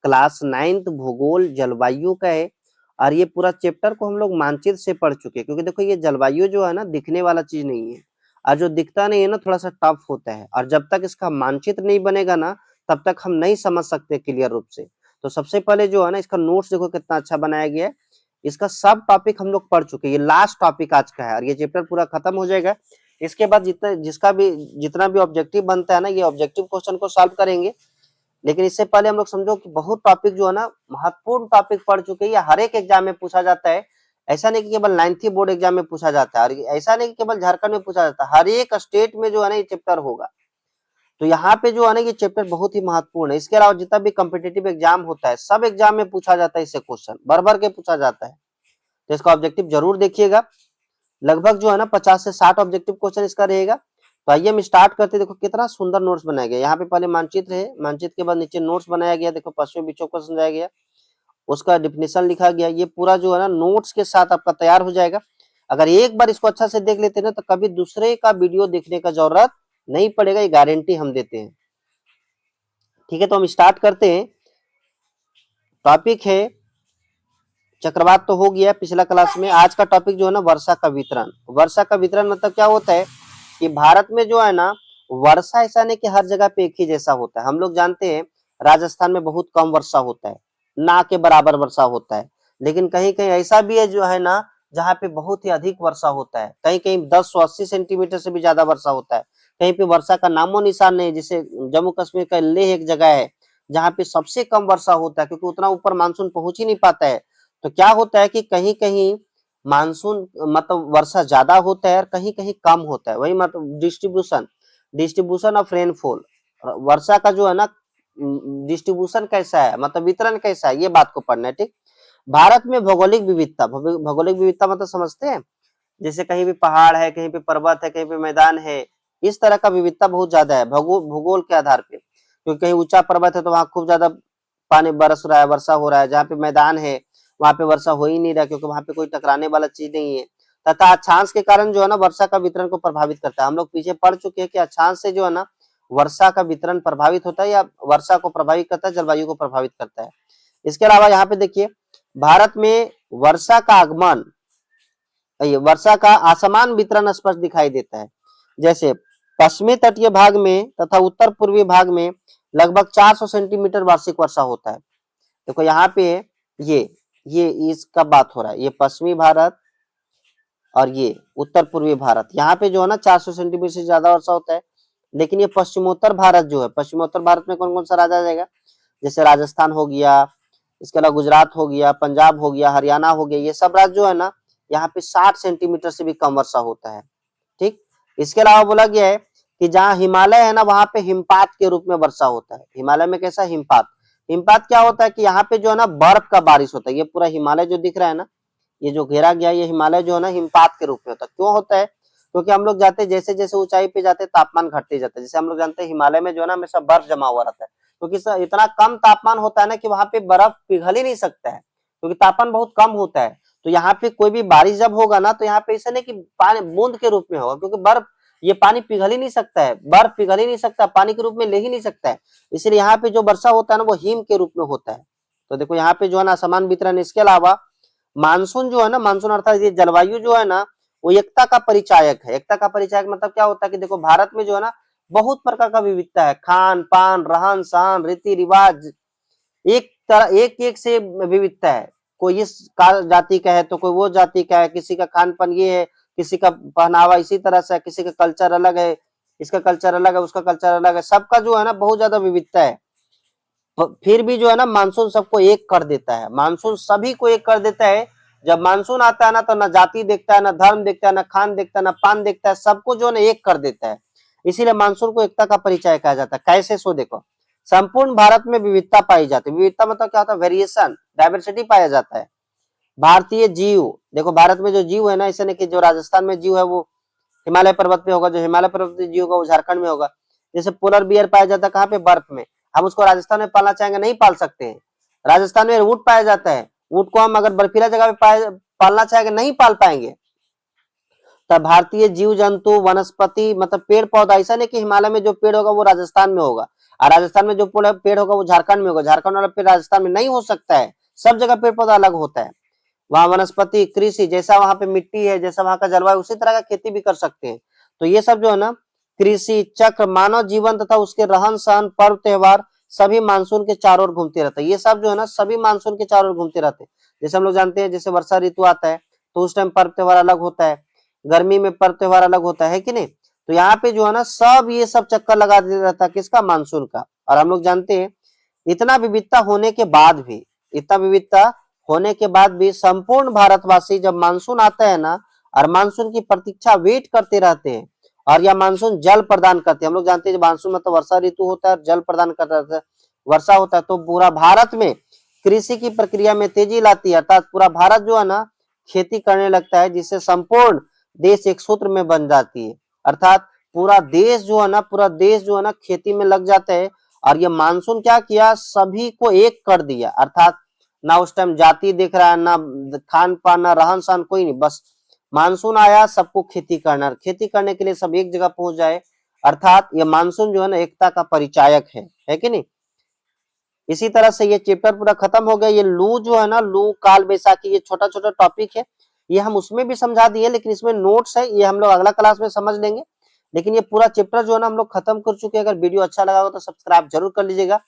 Class 9th भूगोल जलवायु का है। और ये पूरा चैप्टर को हम लोग मानचित्र से पढ़ चुके हैं, क्योंकि देखो ये जलवायु जो है ना दिखने वाला चीज नहीं है, और जो दिखता नहीं है ना थोड़ा सा टफ होता है, और जब तक इसका मानचित्र नहीं बनेगा ना तब तक हम नहीं समझ सकते क्लियर रूप से। तो सबसे पहले जो है ना इसका नोट्स देखो कितना अच्छा बनाया गया है। इसका सब टॉपिक हम लोग पढ़ चुके हैं, ये लास्ट टॉपिक आज का है और ये चैप्टर पूरा खत्म हो जाएगा। इसके बाद जितना भी ऑब्जेक्टिव बनता है ना ये ऑब्जेक्टिव क्वेश्चन को सॉल्व करेंगे। लेकिन इससे पहले हम लोग समझो कि बहुत टॉपिक जो है ना महत्वपूर्ण टॉपिक पढ़ चुके हैं, ये हर एक एग्जाम में पूछा जाता है। ऐसा नहीं कि केवल 9th बोर्ड एग्जाम में पूछा जाता है, और ऐसा नहीं कि केवल झारखंड में पूछा जाता है, हर एक स्टेट में जो है ना ये चैप्टर होगा। तो यहाँ पे जो है ना ये चैप्टर बहुत ही महत्वपूर्ण है। इसके अलावा जितना भी कॉम्पिटिटिव एग्जाम होता है सब एग्जाम में पूछा जाता है, इससे क्वेश्चन भर भर के पूछा जाता है। तो इसका ऑब्जेक्टिव जरूर देखिएगा। लगभग जो है ना 50 से 60 ऑब्जेक्टिव क्वेश्चन इसका रहेगा। तो आइए हम स्टार्ट करते हैं। देखो कितना सुंदर नोट्स बनाया गया। यहाँ पे पहले मानचित्र है, मानचित्र के बाद नीचे नोट्स बनाया गया। देखो पश्चिमी विक्षोभ को समझाया गया, उसका डिफिनेशन लिखा गया। ये पूरा जो है ना नोट्स के साथ आपका तैयार हो जाएगा। अगर एक बार इसको अच्छा से देख लेते हैं ना तो कभी दूसरे का वीडियो देखने का जरूरत नहीं पड़ेगा, ये गारंटी हम देते हैं। ठीक है, तो हम स्टार्ट करते हैं। टॉपिक है चक्रवात तो हो गया पिछला क्लास में। आज का टॉपिक जो है ना वर्षा का वितरण। वर्षा का वितरण मतलब क्या होता है कि भारत में जो है ना वर्षा ऐसा नहीं कि हर जगह पे एक ही जैसा होता है। हम लोग जानते हैं राजस्थान में बहुत कम वर्षा होता है, ना के बराबर वर्षा होता है। लेकिन कहीं कहीं ऐसा भी है जो है ना जहाँ पे बहुत ही अधिक वर्षा होता है, कहीं कहीं 10-80 सेंटीमीटर से भी ज्यादा वर्षा होता है। कहीं पे वर्षा का नामो निशान नहीं। जैसे जम्मू कश्मीर का लेह एक जगह है जहाँ पे सबसे कम वर्षा होता है, क्योंकि उतना ऊपर मानसून पहुंच ही नहीं पाता है। तो क्या होता है कि कहीं कहीं मानसून मतलब वर्षा ज्यादा होता है और कहीं कहीं कम होता है। वही मतलब डिस्ट्रीब्यूशन डिस्ट्रीब्यूशन ऑफ रेनफॉल, वर्षा का जो है ना डिस्ट्रीब्यूशन कैसा है, मतलब वितरण कैसा है, ये बात को पढ़ना है। ठीक। भारत में भौगोलिक विविधता, भौगोलिक विविधता मतलब समझते हैं, जैसे कहीं भी पहाड़ है, कहीं पे पर्वत है, कहीं पे मैदान है। इस तरह का विविधता बहुत ज्यादा है भूगोल के आधार पे। क्योंकि कहीं ऊंचा पर्वत है तो वहां खूब ज्यादा पानी बरस रहा है, वर्षा हो रहा है। जहाँ पे मैदान है वहां पे वर्षा हो ही नहीं रहा, क्योंकि वहां पे कोई टकराने वाला चीज नहीं है। तथा अक्षांश के कारण जो है ना वर्षा का वितरण को प्रभावित करता है। हम लोग पीछे पढ़ चुके हैं कि अक्षांश से जो है ना वर्षा का वितरण प्रभावित होता है, या वर्षा को प्रभावित करता है, जलवायु को प्रभावित करता है। इसके अलावा यहाँ पे देखिए भारत में वर्षा का आगमन, वर्षा का असमान वितरण स्पष्ट दिखाई देता है। जैसे पश्चिमी तटीय भाग में तथा उत्तर पूर्वी भाग में लगभग 400 सेंटीमीटर वार्षिक वर्षा होता है। देखो यहाँ पे ये ये इसका बात हो रहा है, ये पश्चिमी भारत और ये उत्तर पूर्वी भारत। यहाँ पे जो है ना 400 सेंटीमीटर से ज्यादा वर्षा होता है। लेकिन ये पश्चिमोत्तर भारत जो है, पश्चिमोत्तर भारत में कौन कौन सा राज्य आ जाएगा, जैसे राजस्थान हो गया, इसके अलावा गुजरात हो गया, पंजाब हो गया, हरियाणा हो गया, ये सब राज्य जो है ना यहाँ पे 60 सेंटीमीटर से भी कम वर्षा होता है। ठीक। इसके अलावा बोला गया है कि जहाँ हिमालय है ना वहां पे हिमपात के रूप में वर्षा होता है। हिमालय में कैसा हिमपात, हिमपात क्या होता है कि यहाँ पे जो है ना बर्फ का बारिश होता है। ये पूरा हिमालय जो दिख रहा है ना, ये जो घेरा गया ये हिमालय जो है ना हिमपात के रूप में होता है। क्यों होता है, क्योंकि हम लोग जाते जैसे जैसे ऊंचाई पे जाते तापमान घटते जाता है। जैसे हम लोग जानते हैं हिमालय में जो है ना हमेशा बर्फ जमा हुआ रहता है, क्योंकि इतना कम तापमान होता है ना कि वहां पे बर्फ पिघल ही नहीं सकता है, क्योंकि तापमान बहुत कम होता है। तो यहाँ पे कोई भी बारिश जब होगा ना तो यहाँ पे ऐसा नहीं कि पानी बूंद के रूप में होगा, क्योंकि बर्फ ये पानी पिघल ही नहीं सकता है, बर्फ पिघल ही नहीं सकता, पानी के रूप में ले ही नहीं सकता है। इसलिए यहाँ पे जो वर्षा होता है ना वो हिम के रूप में होता है। तो देखो यहाँ पे जो है ना असमान वितरण। इसके अलावा मानसून जो है ना, मानसून अर्थात ये जलवायु जो है ना वो एकता का परिचायक है। एकता का परिचायक मतलब क्या होता है कि देखो भारत में जो है ना बहुत प्रकार का विविधता है, खान पान, रहन सहन, रीति रिवाज, एक तरह एक से विविधता है। कोई इस जाति का है तो कोई वो जाति का है, किसी का खान पान ये है, किसी का पहनावा इसी तरह से है, किसी का कल्चर अलग है, इसका कल्चर अलग है, उसका कल्चर अलग है। सबका जो है ना बहुत ज्यादा विविधता है। फिर भी जो है ना मानसून सबको एक कर देता है, मानसून सभी को एक कर देता है। जब मानसून आता है ना तो ना जाति देखता है, ना धर्म देखता है, ना खान देखता है, ना पान देखता है, सबको जो है ना एक कर देता है। इसीलिए मानसून को एकता का परिचय कहा जाता है। कैसे, सो देखो संपूर्ण भारत में विविधता पाई जाती है। विविधता मतलब क्या होता है, वेरिएशन, डायवर्सिटी पाया जाता है। भारतीय जीव, देखो भारत में जो जीव है ना, ऐसा नहीं कि जो राजस्थान में जीव है वो हिमालय पर्वत पे होगा, जो हिमालय पर्वत पे जीव होगा वो झारखंड में होगा। जैसे पोलर बियर पाया जाता है कहाँ पे, बर्फ में। हम उसको राजस्थान में पालना चाहेंगे नहीं पाल सकते हैं। राजस्थान में ऊंट पाया जाता है, ऊंट को हम अगर बर्फीला जगह पे पालना चाहेंगे नहीं पाल पाएंगे। तब भारतीय जीव जंतु वनस्पति मतलब पेड़ पौधा, ऐसा नहीं कि हिमालय में जो पेड़ होगा वो राजस्थान में होगा और राजस्थान में जो पेड़ होगा वो झारखंड में होगा, झारखंड वाला पेड़ राजस्थान में नहीं हो सकता है। सब जगह पेड़ पौधा अलग होता है। वहां वनस्पति कृषि जैसा वहां पे मिट्टी है, जैसा वहां का जलवायु, उसी तरह का खेती भी कर सकते हैं। तो ये सब जो है ना कृषि चक्र, मानव जीवन तथा उसके रहन सहन, पर्व त्योहार सभी मानसून के चारों ओर घूमते रहता है। ये सब जो है ना सभी मानसून के चारों ओर घूमते रहते हैं। जैसे हम लोग जानते हैं जैसे वर्षा ऋतु आता है तो उस टाइम पर्व त्योहार अलग होता है, गर्मी में पर्व त्योहार अलग होता है कि नहीं। तो यहाँ पे जो है ना सब ये सब चक्कर लगा देता रहता है किसका, मानसून का। और हम लोग जानते हैं इतना विविधता होने के बाद भी, इतना विविधता होने के बाद भी संपूर्ण भारतवासी जब मानसून आता है ना और मानसून की प्रतीक्षा वेट करते रहते हैं, और यह मानसून जल प्रदान करते हैं। हम लोग जानते हैं मानसून मतलब वर्षा ऋतु होता है, जल प्रदान करता है, वर्षा होता है, तो पूरा भारत में कृषि की प्रक्रिया में तेजी लाती है, अर्थात पूरा भारत जो है ना खेती करने लगता है, जिससे संपूर्ण देश एक सूत्र में बन जाती है। अर्थात पूरा देश जो है ना, पूरा देश जो है ना खेती में लग जाता है। और ये मानसून क्या किया, सभी को एक कर दिया। अर्थात ना उस टाइम जाति देख रहा है, ना खान पान, ना रहन सहन, कोई नहीं, बस मानसून आया सबको खेती करना, खेती करने के लिए सब एक जगह पहुंच जाए। अर्थात ये मानसून जो है ना एकता का परिचायक है कि नहीं। इसी तरह से ये चैप्टर पूरा खत्म हो गया। ये लू जो है ना, लू काल बैसाखी, ये छोटा छोटा टॉपिक है, ये हम उसमें भी समझा दिए, लेकिन इसमें नोट्स है, ये हम लोग अगला क्लास में समझ लेंगे। लेकिन ये पूरा चैप्टर जो है ना हम लोग खत्म कर चुके हैं। अगर वीडियो अच्छा लगा हो तो सब्सक्राइब जरूर कर लीजिएगा।